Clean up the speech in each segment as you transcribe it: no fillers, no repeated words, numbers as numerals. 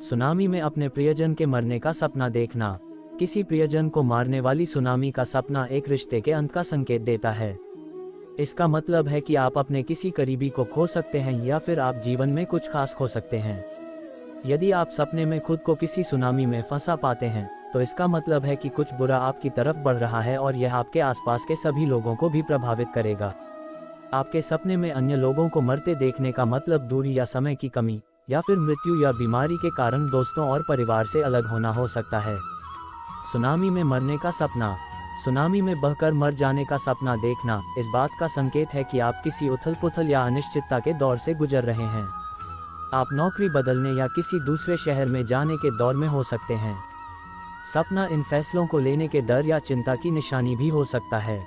Tsunami में अपने प्रियजन के मरने का सपना देखना। किसी प्रियजन को मारने वाली सुनामी का सपना एक रिश्ते के अंत का संकेत देता है। इसका मतलब है कि आप अपने किसी करीबी को खो सकते हैं या फिर आप जीवन में कुछ खास खो सकते हैं। यदि आप सपने में खुद को किसी सुनामी में फंसा पाते हैं तो इसका मतलब है कि कुछ बुरा आपकी तरफ बढ़ रहा है और यह आपके आसपास के सभी लोगों को भी प्रभावित करेगा। आपके सपने में अन्य लोगों को मरते देखने का मतलब दूरी या समय की कमी या फिर मृत्यु या बीमारी के कारण दोस्तों और परिवार से अलग होना हो सकता है। सुनामी में मरने का सपना। सुनामी में बहकर मर जाने का सपना देखना इस बात का संकेत है कि आप किसी उथल-पुथल या अनिश्चितता के दौर से गुजर रहे हैं। आप नौकरी बदलने या किसी दूसरे शहर में जाने के दौर में हो सकते हैं। सपना इन फैसलों को लेने के डर या चिंता की निशानी भी हो सकता है।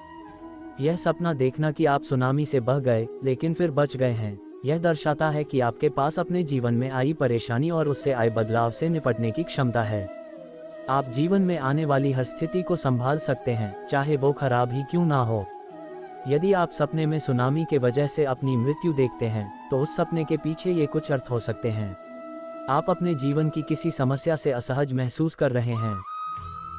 यह सपना देखना कि आप सुनामी से बह गए लेकिन फिर बच गए हैं, यह दर्शाता है कि आपके पास अपने जीवन में आई परेशानी और उससे आए बदलाव से निपटने की क्षमता है। आप जीवन में आने वाली हर स्थिति को संभाल सकते हैं, चाहे वो खराब ही क्यों ना हो। यदि आप सपने में सुनामी के वजह से अपनी मृत्यु देखते हैं तो उस सपने के पीछे ये कुछ अर्थ हो सकते हैं। आप अपने जीवन की किसी समस्या से असहज महसूस कर रहे हैं।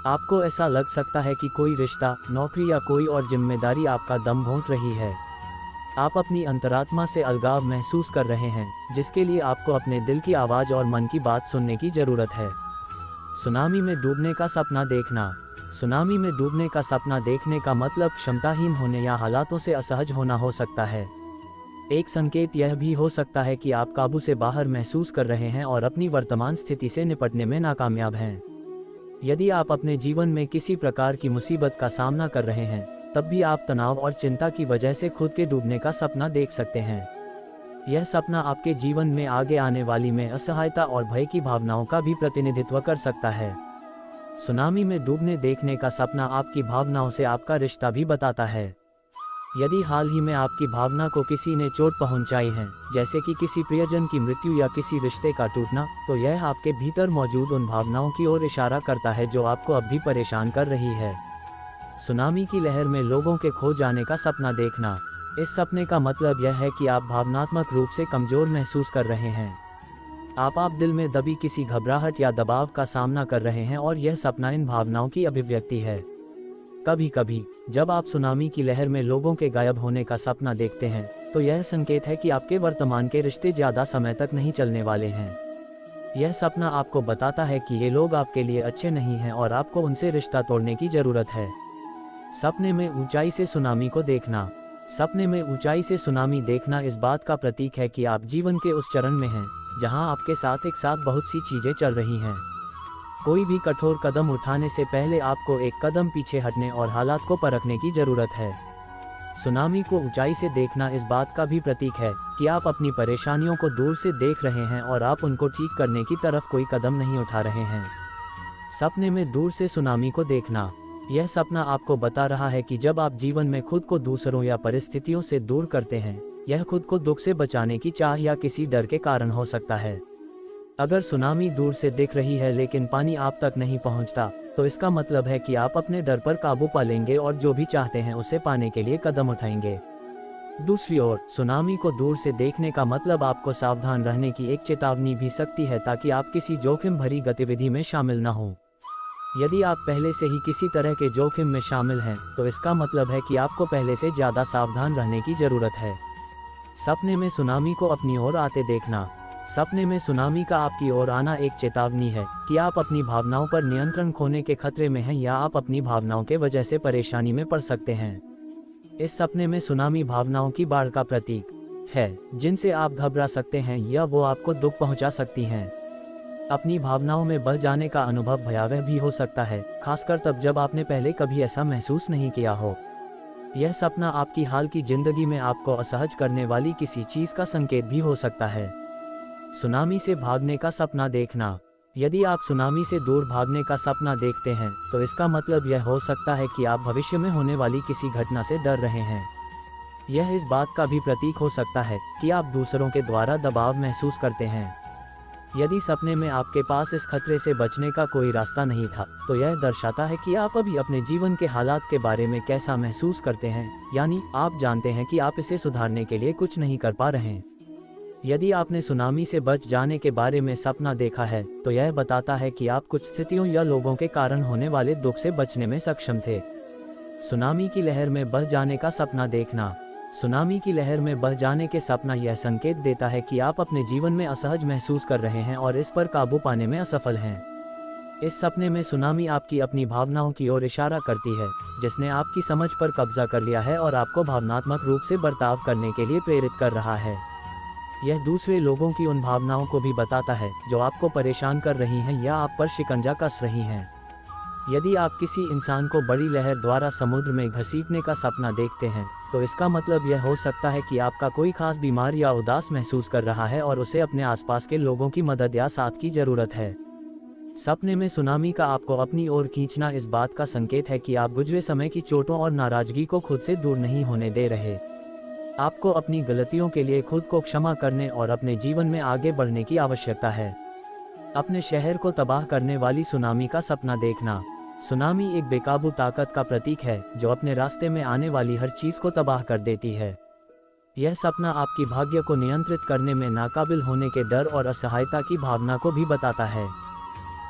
आपको ऐसा लग सकता है कि कोई रिश्ता, नौकरी या कोई और जिम्मेदारी आपका दम घोंट रही है। आप अपनी अंतरात्मा से अलगाव महसूस कर रहे हैं, जिसके लिए आपको अपने दिल की आवाज़ और मन की बात सुनने की ज़रूरत है। सुनामी में डूबने का सपना देखना। सुनामी में डूबने का सपना देखने का मतलब क्षमताहीन होने या हालातों से असहज होना हो सकता है। एक संकेत यह भी हो सकता है कि आप काबू से बाहर महसूस कर रहे हैं और अपनी वर्तमान स्थिति से निपटने में नाकामयाब हैं। यदि आप अपने जीवन में किसी प्रकार की मुसीबत का सामना कर रहे हैं, तब भी आप तनाव और चिंता की वजह से खुद के डूबने का सपना देख सकते हैं। यह सपना आपके जीवन में आगे आने वाली में असहायता और भय की भावनाओं का भी प्रतिनिधित्व कर सकता है। सुनामी में डूबने देखने का सपना आपकी भावनाओं से आपका रिश्ता भी बताता है। यदि हाल ही में आपकी भावना को किसी ने चोट पहुंचाई है, जैसे कि किसी प्रियजन की मृत्यु या किसी रिश्ते का टूटना, तो यह आपके भीतर मौजूद उन भावनाओं की ओर इशारा करता है जो आपको अब भी परेशान कर रही है। सुनामी की लहर में लोगों के खो जाने का सपना देखना। इस सपने का मतलब यह है कि आप भावनात्मक रूप से कमज़ोर महसूस कर रहे हैं। आप दिल में दबी किसी घबराहट या दबाव का सामना कर रहे हैं और यह सपना इन भावनाओं की अभिव्यक्ति है। कभी कभी जब आप सुनामी की लहर में लोगों के गायब होने का सपना देखते हैं तो यह संकेत है कि आपके वर्तमान के रिश्ते ज़्यादा समय तक नहीं चलने वाले हैं। यह सपना आपको बताता है कि ये लोग आपके लिए अच्छे नहीं हैं और आपको उनसे रिश्ता तोड़ने की ज़रूरत है। सपने में ऊंचाई से सुनामी को देखना। सपने में ऊंचाई से सुनामी देखना इस बात का प्रतीक है कि आप जीवन के उस चरण में हैं जहां आपके साथ एक साथ बहुत सी चीज़ें चल रही हैं। कोई भी कठोर कदम उठाने से पहले आपको एक कदम पीछे हटने और हालात को परखने की ज़रूरत है। सुनामी को ऊंचाई से देखना इस बात का भी प्रतीक है कि आप अपनी परेशानियों को दूर से देख रहे हैं और आप उनको ठीक करने की तरफ कोई कदम नहीं उठा रहे हैं। सपने में दूर से सुनामी को देखना। यह सपना आपको बता रहा है कि जब आप जीवन में खुद को दूसरों या परिस्थितियों से दूर करते हैं, यह खुद को दुख से बचाने की चाह या किसी डर के कारण हो सकता है। अगर सुनामी दूर से दिख रही है लेकिन पानी आप तक नहीं पहुंचता, तो इसका मतलब है कि आप अपने डर पर काबू पा लेंगे और जो भी चाहते हैं उसे पाने के लिए कदम उठाएंगे। दूसरी ओर, सुनामी को दूर से देखने का मतलब आपको सावधान रहने की एक चेतावनी भी सकती है ताकि आप किसी जोखिम भरी गतिविधि में शामिल न हों। यदि आप पहले से ही किसी तरह के जोखिम में शामिल हैं, तो इसका मतलब है कि आपको पहले से ज़्यादा सावधान रहने की ज़रूरत है। सपने में सुनामी को अपनी ओर आते देखना। सपने में सुनामी का आपकी ओर आना एक चेतावनी है कि आप अपनी भावनाओं पर नियंत्रण खोने के खतरे में हैं या आप अपनी भावनाओं के वजह से परेशानी में पड़ सकते हैं। इस सपने में सुनामी भावनाओं की बाढ़ का प्रतीक है, जिनसे आप घबरा सकते हैं या वो आपको दुख पहुंचा सकती हैं। अपनी भावनाओं में बह जाने का अनुभव भयावह भी हो सकता है, खासकर तब जब आपने पहले कभी ऐसा महसूस नहीं किया हो। यह सपना आपकी हाल की जिंदगी में आपको असहज करने वाली किसी चीज़ का संकेत भी हो सकता है। सुनामी से भागने का सपना देखना। यदि आप सुनामी से दूर भागने का सपना देखते हैं तो इसका मतलब यह हो सकता है कि आप भविष्य में होने वाली किसी घटना से डर रहे हैं। यह इस बात का भी प्रतीक हो सकता है कि आप दूसरों के द्वारा दबाव महसूस करते हैं। यदि सपने में आपके पास इस खतरे से बचने का कोई रास्ता नहीं था, तो यह दर्शाता है कि आप अभी अपने जीवन के हालात के बारे में कैसा महसूस करते हैं, यानी आप जानते हैं कि आप इसे सुधारने के लिए कुछ नहीं कर पा रहे हैं। यदि आपने सुनामी से बच जाने के बारे में सपना देखा है, तो यह बताता है कि आप कुछ स्थितियों या लोगों के कारण होने वाले दुख से बचने में सक्षम थे। सुनामी की लहर में बह जाने का सपना देखना। सुनामी की लहर में बह जाने के सपना यह संकेत देता है कि आप अपने जीवन में असहज महसूस कर रहे हैं और इस पर काबू पाने में असफल हैं। इस सपने में सुनामी आपकी अपनी भावनाओं की ओर इशारा करती है, जिसने आपकी समझ पर कब्जा कर लिया है और आपको भावनात्मक रूप से बर्ताव करने के लिए प्रेरित कर रहा है। यह दूसरे लोगों की उन भावनाओं को भी बताता है जो आपको परेशान कर रही हैं या आप पर शिकंजा कस रही हैं। यदि आप किसी इंसान को बड़ी लहर द्वारा समुद्र में घसीटने का सपना देखते हैं, तो इसका मतलब यह हो सकता है कि आपका कोई खास बीमार या उदास महसूस कर रहा है और उसे अपने आसपास के लोगों की मदद या साथ की जरूरत है। सपने में सुनामी का आपको अपनी ओर खींचना इस बात का संकेत है कि आप गुजरे समय की चोटों और नाराजगी को खुद से दूर नहीं होने दे रहे। आपको अपनी गलतियों के लिए खुद को क्षमा करने और अपने जीवन में आगे बढ़ने की आवश्यकता है। अपने शहर को तबाह करने वाली सुनामी का सपना देखना। सुनामी एक बेकाबू ताकत का प्रतीक है जो अपने रास्ते में आने वाली हर चीज को तबाह कर देती है। यह सपना आपकी भाग्य को नियंत्रित करने में नाकाबिल होने के डर और असहायता की भावना को भी बताता है।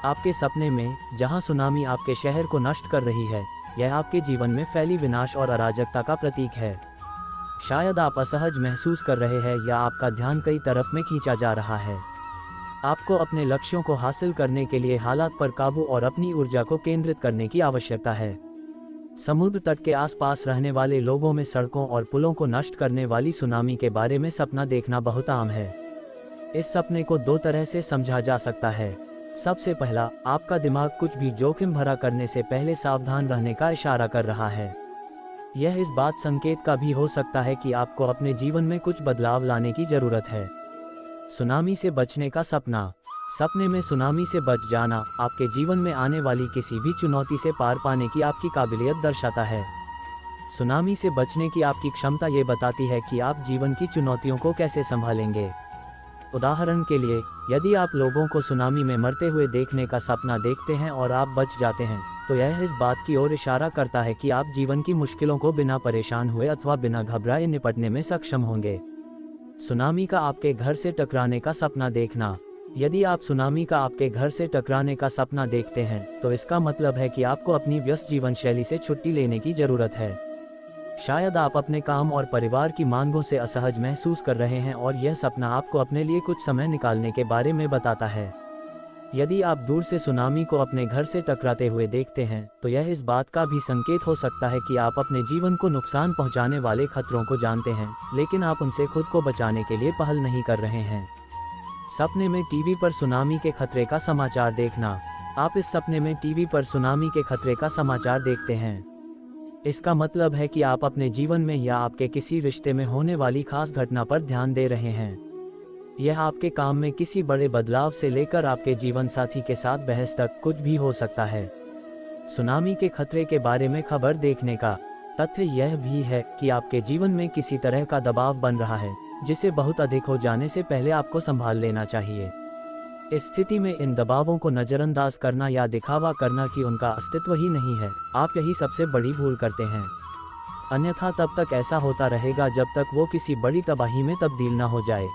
आपके सपने में जहां सुनामी आपके शहर को नष्ट कर रही है, यह आपके जीवन में फैली विनाश और अराजकता का प्रतीक है। शायद आप असहज महसूस कर रहे हैं या आपका ध्यान कई तरफ में खींचा जा रहा है। आपको अपने लक्ष्यों को हासिल करने के लिए हालात पर काबू और अपनी ऊर्जा को केंद्रित करने की आवश्यकता है। समुद्र तट के आसपास रहने वाले लोगों में सड़कों और पुलों को नष्ट करने वाली सुनामी के बारे में सपना देखना बहुत आम है। इस सपने को दो तरह से समझा जा सकता है। सबसे पहला, आपका दिमाग कुछ भी जोखिम भरा करने से पहले सावधान रहने का इशारा कर रहा है। यह इस बात संकेत का भी हो सकता है कि आपको अपने जीवन में कुछ बदलाव लाने की जरूरत है। सुनामी से बचने का सपना। सपने में सुनामी से बच जाना आपके जीवन में आने वाली किसी भी चुनौती से पार पाने की आपकी काबिलियत दर्शाता है। सुनामी से बचने की आपकी क्षमता ये बताती है कि आप जीवन की चुनौतियों को कैसे संभालेंगे। उदाहरण के लिए, यदि आप लोगों को सुनामी में मरते हुए देखने का सपना देखते हैं और आप बच जाते हैं, तो यह इस बात की ओर इशारा करता है कि आप जीवन की मुश्किलों को बिना परेशान हुए अथवा बिना घबराए निपटने में सक्षम होंगे। सुनामी का आपके घर से टकराने का सपना देखना। यदि आप सुनामी का आपके घर से टकराने का सपना देखते हैं, तो इसका मतलब है कि आपको अपनी व्यस्त जीवन शैली से छुट्टी लेने की जरूरत है। शायद आप अपने काम और परिवार की मांगों से असहज महसूस कर रहे हैं और यह सपना आपको अपने लिए कुछ समय निकालने के बारे में बताता है। यदि आप दूर से सुनामी को अपने घर से टकराते हुए देखते हैं, तो यह इस बात का भी संकेत हो सकता है कि आप अपने जीवन को नुकसान पहुंचाने वाले खतरों को जानते हैं, लेकिन आप उनसे खुद को बचाने के लिए पहल नहीं कर रहे हैं। सपने में टीवी पर सुनामी के खतरे का समाचार देखना। आप इस सपने में टीवी पर सुनामी के खतरे का समाचार देखते हैं। इसका मतलब है कि आप अपने जीवन में या आपके किसी रिश्ते में होने वाली खास घटना पर ध्यान दे रहे हैं। यह आपके काम में किसी बड़े बदलाव से लेकर आपके जीवन साथी के साथ बहस तक कुछ भी हो सकता है। सुनामी के खतरे के बारे में खबर देखने का तथ्य यह भी है कि आपके जीवन में किसी तरह का दबाव बन रहा है, जिसे बहुत अधिक हो जाने से पहले आपको संभाल लेना चाहिए। इस स्थिति में इन दबावों को नज़रअंदाज करना या दिखावा करना कि उनका अस्तित्व ही नहीं है, आप यही सबसे बड़ी भूल करते हैं। अन्यथा तब तक ऐसा होता रहेगा जब तक वो किसी बड़ी तबाही में तब्दील न हो जाए।